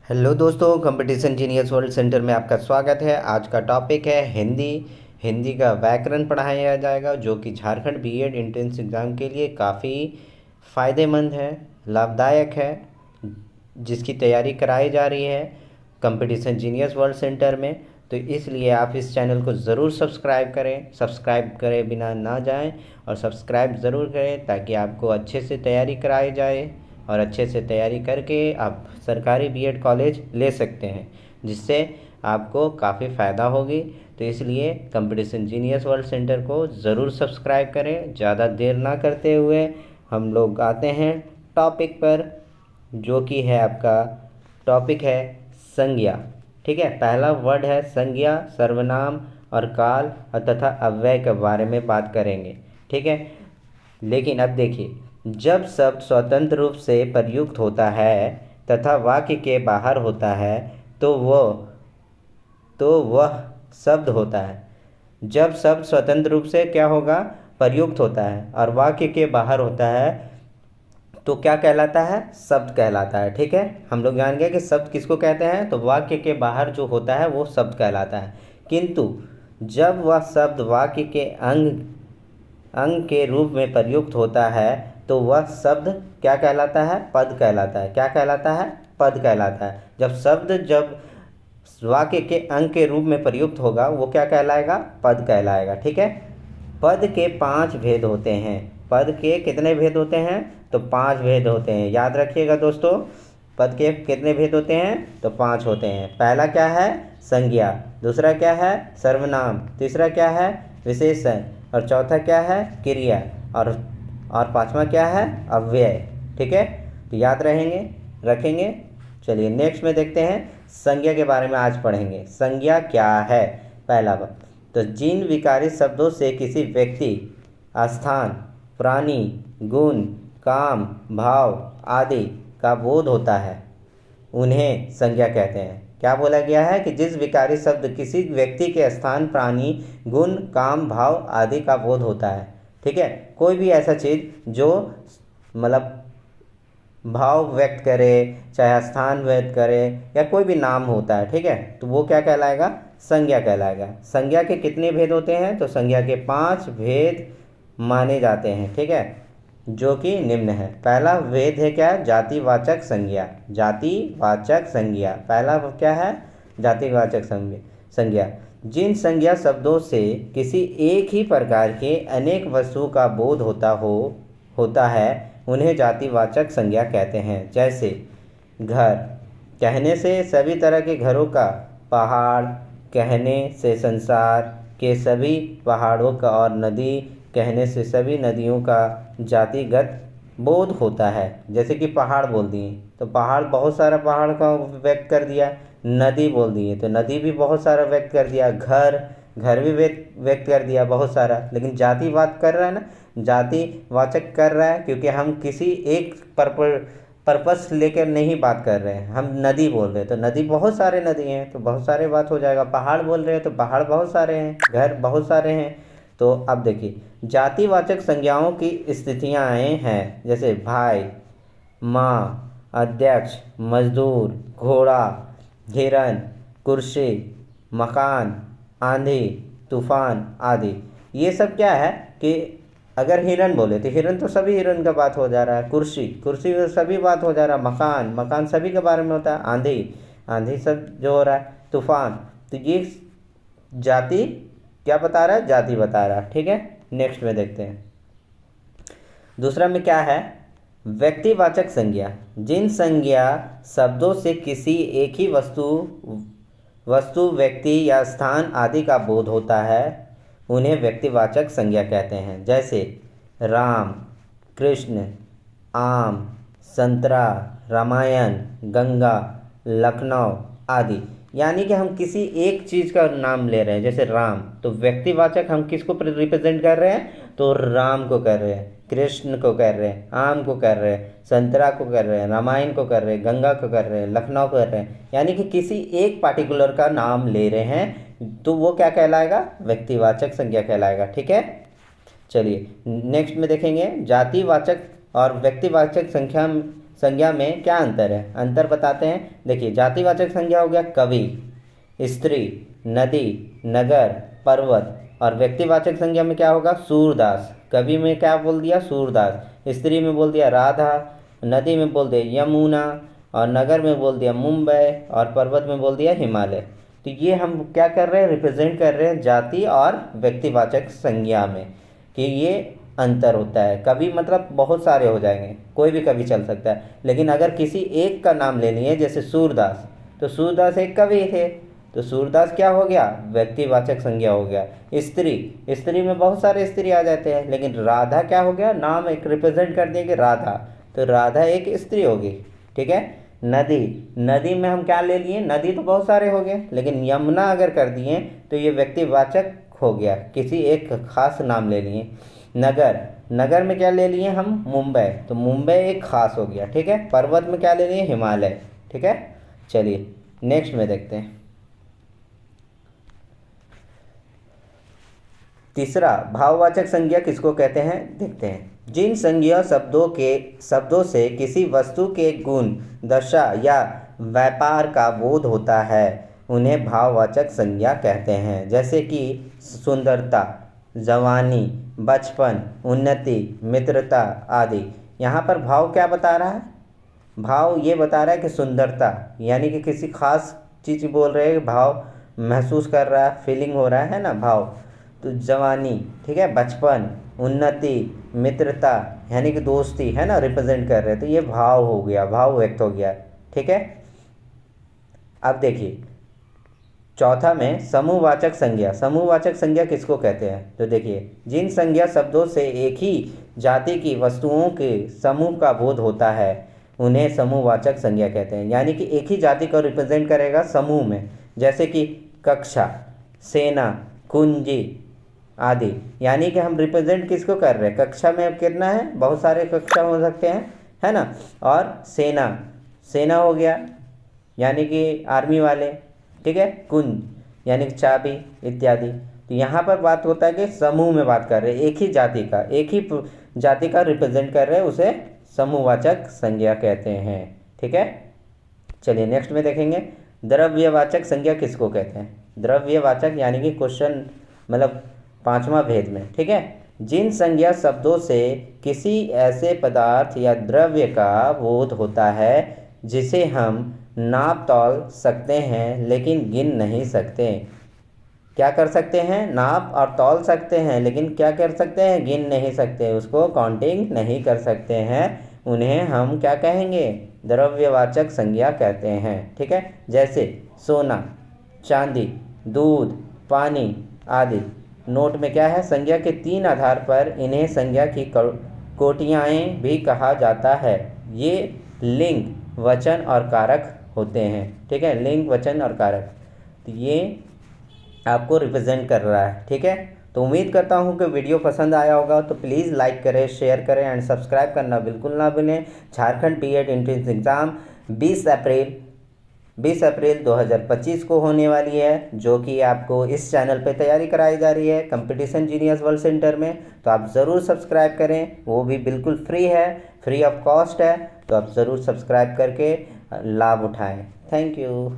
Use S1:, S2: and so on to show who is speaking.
S1: Hello दोस्तों, competition genius world centre में आपका स्वागत है। आज का टॉपिक है हिंदी। हिंदी का व्याकरण पढ़ाया जाएगा, जो कि झारखंड बीएड एंट्रेंस एग्ज़ाम के लिए काफ़ी फ़ायदेमंद है, लाभदायक है, जिसकी तैयारी कराई जा रही है कंपटीशन जीनियस वर्ल्ड सेंटर में। तो इसलिए आप इस चैनल को ज़रूर सब्सक्राइब करे बिना ना जाएं, और सब्सक्राइब ज़रूर करें ताकि आपको अच्छे से तैयारी कराई जाए और अच्छे से तैयारी करके आप सरकारी बीएड कॉलेज ले सकते हैं, जिससे आपको काफ़ी फ़ायदा होगी। तो इसलिए कंपटीशन जीनियस वर्ल्ड सेंटर को ज़रूर सब्सक्राइब करें। ज़्यादा देर ना करते हुए हम लोग आते हैं टॉपिक पर, जो कि है आपका टॉपिक है संज्ञा। ठीक है, पहला वर्ड है संज्ञा। सर्वनाम और काल और तथा अव्यय के बारे में बात करेंगे। ठीक है, लेकिन अब देखिए, जब शब्द स्वतंत्र रूप से प्रयुक्त होता है तथा वाक्य के बाहर होता है तो वह शब्द होता है। जब शब्द स्वतंत्र रूप से क्या होगा, प्रयुक्त होता है और वाक्य के बाहर होता है तो क्या कहलाता है, शब्द कहलाता है। ठीक है, हम लोग जान गए कि शब्द किसको कहते हैं, तो वाक्य के बाहर जो होता है वो शब्द कहलाता है। किंतु जब वह शब्द वाक्य के अंग के रूप में प्रयुक्त होता है तो वह शब्द क्या कहलाता है, पद कहलाता है। क्या कहलाता है, पद कहलाता है। जब वाक्य के अंग के रूप में प्रयुक्त होगा वो क्या कहलाएगा, पद कहलाएगा। ठीक है, पद के 5 भेद होते हैं। पद के कितने भेद होते हैं, तो 5 भेद होते हैं। याद रखिएगा दोस्तों, पद के कितने भेद होते हैं, तो 5 होते हैं। पहला क्या है, संज्ञा। दूसरा क्या है, सर्वनाम। तीसरा क्या है, विशेषण। और चौथा क्या है, क्रिया। और पांचवा क्या है, अव्यय। ठीक है, तो याद रखेंगे। चलिए नेक्स्ट में देखते हैं, संज्ञा के बारे में आज पढ़ेंगे। संज्ञा क्या है, पहला बात तो जिन विकारी शब्दों से किसी व्यक्ति, स्थान, प्राणी, गुण, काम, भाव आदि का बोध होता है उन्हें संज्ञा कहते हैं। क्या बोला गया है कि जिस विकारी शब्द किसी व्यक्ति के स्थान, प्राणी, गुण, काम, भाव आदि का बोध होता है। ठीक है, कोई भी ऐसा चीज़ जो मतलब भाव व्यक्त करे, चाहे स्थान व्यक्त करे, या कोई भी नाम होता है, ठीक है, तो वो क्या कहलाएगा, संज्ञा कहलाएगा। संज्ञा के कितने भेद होते हैं, तो संज्ञा के 5 भेद माने जाते हैं। ठीक है, जो कि निम्न है। पहला भेद है क्या, जातिवाचक संज्ञा। जातिवाचक संज्ञा पहला क्या है, जातिवाचक संज्ञा। जिन संज्ञा शब्दों से किसी एक ही प्रकार के अनेक वस्तुओं का बोध होता है उन्हें जातिवाचक संज्ञा कहते हैं। जैसे घर कहने से सभी तरह के घरों का, पहाड़ कहने से संसार के सभी पहाड़ों का, और नदी कहने से सभी नदियों का जातिगत बोध होता है। जैसे कि पहाड़ बोल दिए तो पहाड़, बहुत सारा पहाड़ का व्यक्त कर दिया। नदी बोल दिए तो नदी भी बहुत सारा व्यक्त कर दिया। घर भी व्यक्त कर दिया बहुत सारा। लेकिन जाति बात कर रहा है ना, जातिवाचक कर रहा है, क्योंकि हम किसी एक पर्पस लेकर नहीं बात कर रहे हैं। हम नदी बोल रहे हैं तो नदी, बहुत सारे नदी हैं तो बहुत सारे बात हो जाएगा। पहाड़ बोल रहे हैं तो पहाड़ बहुत सारे हैं, घर बहुत सारे हैं। तो अब देखिए, जातिवाचक संज्ञाओं की स्थितियाँ हैं, जैसे भाई, माँ, अध्यक्ष, मजदूर, घोड़ा, हिरन, कुर्सी, मकान, आंधी, तूफान आदि। ये सब क्या है कि अगर हिरन बोले तो हिरन तो सभी हिरन का बात हो जा रहा है। कुर्सी तो सभी बात हो जा रहा है। मकान सभी के बारे में होता है। आंधी सब जो हो रहा है। तूफान, तो ये जाति क्या बता रहा है, जाति बता रहा है। ठीक है, नेक्स्ट में देखते हैं। दूसरा में क्या है, व्यक्तिवाचक संज्ञा। जिन संज्ञा शब्दों से किसी एक ही वस्तु, व्यक्ति या स्थान आदि का बोध होता है उन्हें व्यक्तिवाचक संज्ञा कहते हैं। जैसे राम, कृष्ण, आम, संतरा, रामायण, गंगा, लखनऊ आदि। यानी कि हम किसी एक चीज़ का नाम ले रहे हैं। जैसे राम, तो व्यक्तिवाचक हम किसको रिप्रेजेंट कर रहे हैं, तो राम को कर रहे हैं, कृष्ण को कर रहे हैं, आम को कर रहे हैं, संतरा को कर रहे हैं, रामायण को कर रहे हैं, गंगा को कर रहे हैं, लखनऊ को कर रहे हैं। यानी कि किसी एक पार्टिकुलर का नाम ले रहे हैं तो वो क्या कहलाएगा, व्यक्तिवाचक संज्ञा कहलाएगा। ठीक है, चलिए नेक्स्ट में देखेंगे, जातिवाचक और व्यक्तिवाचक संख्या संज्ञा में क्या अंतर है, अंतर बताते हैं। देखिए जातिवाचक संज्ञा हो गया कवि, स्त्री, नदी, नगर, पर्वत। और व्यक्तिवाचक संज्ञा में क्या होगा, सूरदास। कवि में क्या बोल दिया, सूरदास। स्त्री में बोल दिया राधा, नदी में बोल दिया यमुना, और नगर में बोल दिया मुंबई, और पर्वत में बोल दिया हिमालय। तो ये हम क्या कर रहे हैं, रिप्रेजेंट कर रहे हैं जाति और व्यक्तिवाचक संज्ञा में, कि ये अंतर होता है। कवि मतलब बहुत सारे हो जाएंगे, कोई भी कवि चल सकता है, लेकिन अगर किसी एक का नाम ले लिए जैसे सूरदास, तो सूरदास एक कवि थे, तो सूरदास क्या हो गया, व्यक्तिवाचक संज्ञा हो गया। स्त्री, स्त्री में बहुत सारे स्त्री आ जाते हैं, लेकिन राधा क्या हो गया, नाम एक रिप्रेजेंट कर देंगे राधा, तो राधा एक स्त्री होगी। ठीक है। नदी, नदी में हम क्या ले लिए, नदी तो बहुत सारे हो गए, लेकिन यमुना अगर कर दिए तो ये व्यक्तिवाचक हो गया, किसी एक खास नाम ले लिए। नगर, नगर में क्या ले लिए हम, मुंबई, तो मुंबई एक खास हो गया। ठीक है। पर्वत में क्या ले लिए, हिमालय। ठीक है। चलिए नेक्स्ट में देखते हैं। तीसरा, भाववाचक संज्ञा किसको कहते हैं, देखते हैं। जिन संज्ञा शब्दों से किसी वस्तु के गुण, दशा या व्यापार का बोध होता है उन्हें भाववाचक संज्ञा कहते हैं। जैसे कि सुंदरता, जवानी, बचपन, उन्नति, मित्रता आदि। यहाँ पर भाव क्या बता रहा है, भाव ये बता रहा है कि सुंदरता, यानी कि किसी खास चीज़ बोल रहे हैं, भाव महसूस कर रहा है, फीलिंग हो रहा है ना, भाव। तो जवानी, ठीक है, बचपन, उन्नति, मित्रता, यानी कि दोस्ती है ना, रिप्रेजेंट कर रहे हैं, तो ये भाव हो गया, भाव व्यक्त हो गया। ठीक है। अब देखिए चौथा में समूहवाचक संज्ञा। समूहवाचक संज्ञा किसको कहते हैं, तो देखिए जिन संज्ञा शब्दों से एक ही जाति की वस्तुओं के समूह का बोध होता है उन्हें समूहवाचक संज्ञा कहते हैं। यानी कि एक ही जाति को रिप्रेजेंट करेगा समूह में, जैसे कि कक्षा, सेना, कुंजी आदि। यानी कि हम रिप्रेजेंट किसको कर रहे हैं, कक्षा में कितना है, बहुत सारे कक्षा हो सकते हैं, है ना। और सेना, सेना हो गया यानी कि आर्मी वाले। ठीक है। कुंज यानी कि चाबी इत्यादि। तो यहाँ पर बात होता है कि समूह में बात कर रहे हैं, एक ही जाति का रिप्रेजेंट कर रहे हैं, उसे समूहवाचक संज्ञा कहते हैं। ठीक है। चलिए नेक्स्ट में देखेंगे, द्रव्यवाचक संज्ञा किसको कहते हैं। द्रव्यवाचक यानी कि क्वेश्चन मतलब पांचवा भेद में। ठीक है। जिन संज्ञा शब्दों से किसी ऐसे पदार्थ या द्रव्य का बोध होता है जिसे हम नाप तौल सकते हैं लेकिन गिन नहीं सकते। क्या कर सकते हैं, नाप और तौल सकते हैं, लेकिन क्या कर सकते हैं, गिन नहीं सकते, उसको काउंटिंग नहीं कर सकते हैं, उन्हें हम क्या कहेंगे, द्रव्यवाचक संज्ञा कहते हैं। ठीक है। जैसे सोना, चांदी, दूध, पानी आदि। नोट में क्या है, संज्ञा के 3 आधार पर इन्हें संज्ञा की कोटियाँ भी कहा जाता है। ये लिंग, वचन और कारक होते हैं। ठीक है। लिंग, वचन और कारक, तो ये आपको रिप्रेजेंट कर रहा है। ठीक है। तो उम्मीद करता हूँ कि वीडियो पसंद आया होगा, तो प्लीज़ लाइक करें, शेयर करें एंड सब्सक्राइब करना बिल्कुल ना भूलें। झारखंड बीएड एंट्रेंस एग्ज़ाम 20 अप्रैल 2025 को होने वाली है, जो कि आपको इस चैनल पे तैयारी कराई जा रही है कंपटीशन जीनियस वर्ल्ड सेंटर में। तो आप ज़रूर सब्सक्राइब करें, वो भी बिल्कुल फ्री है, फ्री ऑफ कॉस्ट है, तो आप ज़रूर सब्सक्राइब करके लाभ उठाएं। Thank you.